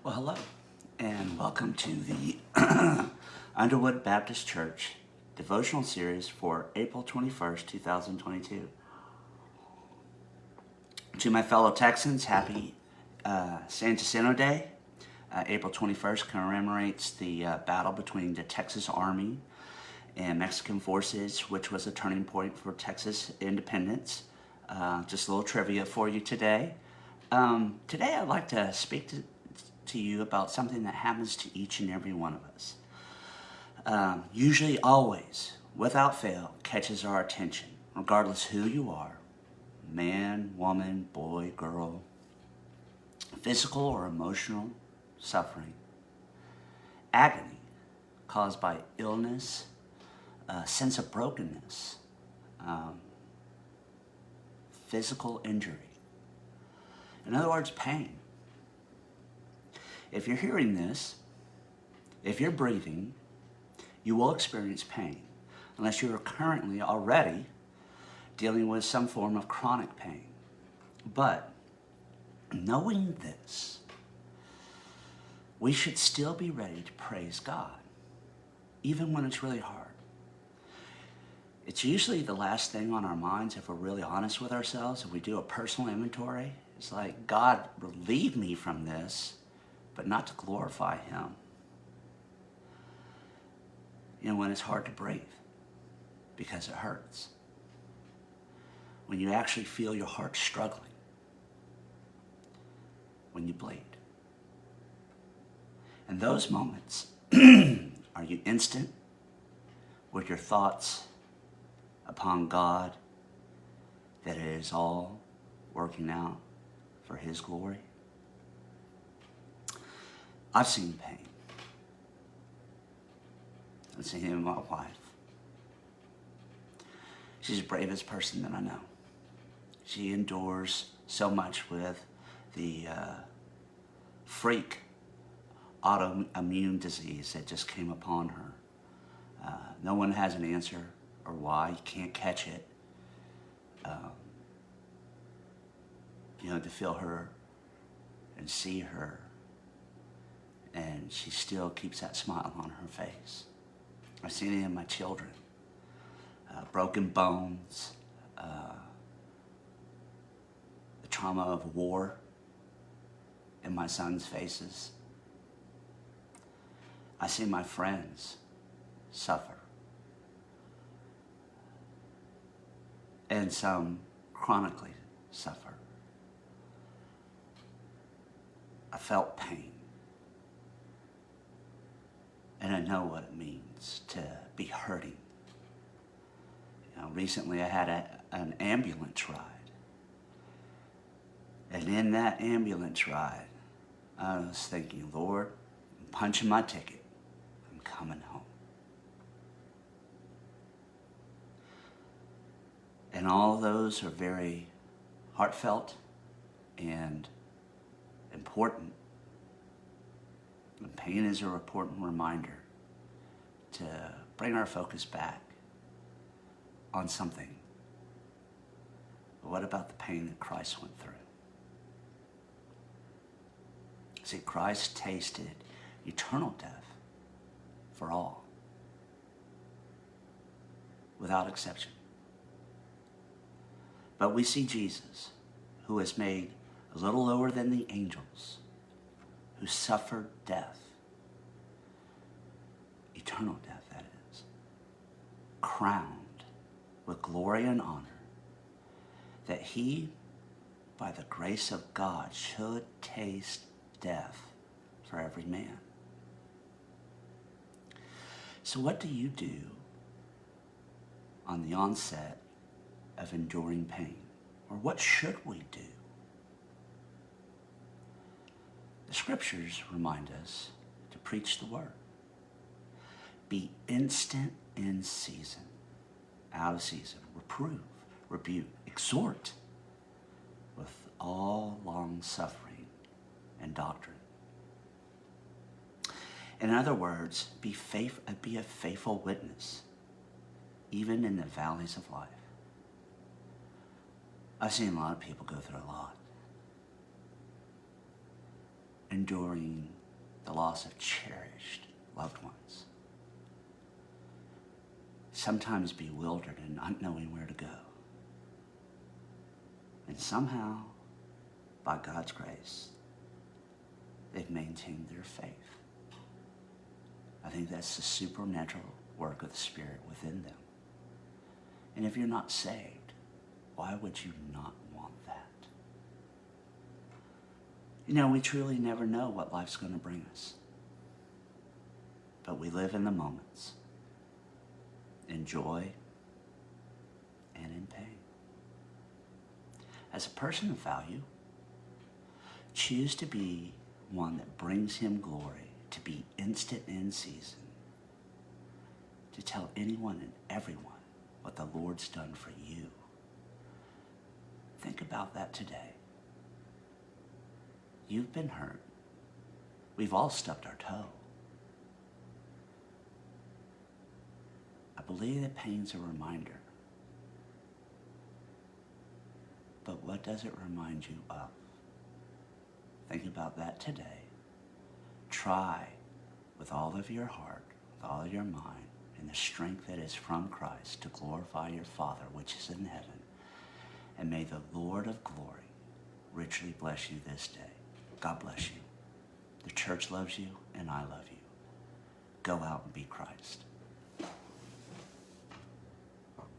Well, hello, and welcome to the Underwood Baptist Church devotional series for April 21st, 2022. To my fellow Texans, happy San Jacinto Day. April 21st commemorates the battle between the Texas Army and Mexican forces, which was a turning point for Texas independence. Just a little trivia for you today. Today I'd like to speak to you about something that happens to each and every one of us. Usually, always, without fail, catches our attention, regardless who you are, man, woman, boy, girl, physical or emotional suffering, agony caused by illness, a sense of brokenness, physical injury. In other words, pain. If you're hearing this, if you're breathing, you will experience pain, unless you are currently already dealing with some form of chronic pain. But knowing this, we should still be ready to praise God, even when it's really hard. It's usually the last thing on our minds if we're really honest with ourselves. If we do a personal inventory, it's like, God, relieve me from this, but not to glorify Him. You know, when it's hard to breathe because it hurts. When you actually feel your heart struggling. When you bleed. In those moments, are you instant with your thoughts upon God that it is all working out for His glory? I've seen pain. I've seen it in my wife. She's the bravest person that I know. She endures so much with the freak autoimmune disease that just came upon her. No one has an answer or why. You can't catch it. To feel her and see her, and she still keeps that smile on her face. I've seen it in my children. Broken bones, the trauma of war in my son's faces. I see my friends suffer. And some chronically suffer. I felt pain. And I know what it means to be hurting. Recently I had an ambulance ride. And in that ambulance ride, I was thinking, Lord, I'm punching my ticket. I'm coming home. And all those are very heartfelt and important. And pain is an important reminder to bring our focus back on something. But what about the pain that Christ went through? See, Christ tasted eternal death for all, without exception. But we see Jesus, who is made a little lower than the angels, who suffered death, eternal death that is, crowned with glory and honor, that He, by the grace of God, should taste death for every man. So what do you do on the onset of enduring pain? Or what should we do? The scriptures remind us to preach the word. Be instant in season, out of season. Reprove, rebuke, exhort with all long suffering and doctrine. In other words, be a faithful witness, even in the valleys of life. I've seen a lot of people go through a lot. enduring the loss of cherished loved ones, sometimes bewildered and not knowing where to go. And somehow, by God's grace, they've maintained their faith. I think that's the supernatural work of the Spirit within them. And if you're not saved, why would you not want that? You know, we truly never know what life's going to bring us. But we live in the moments, in joy and in pain. As a person of value, choose to be one that brings him glory, to be instant in season, to tell anyone and everyone what the Lord's done for you. Think about that today. You've been hurt. We've all stubbed our toe. I believe that pain's a reminder. But what does it remind you of? Think about that today. Try with all of your heart, with all of your mind, and the strength that is from Christ to glorify your Father which is in heaven. And may the Lord of glory richly bless you this day. God bless you. The church loves you, and I love you. Go out and be Christ.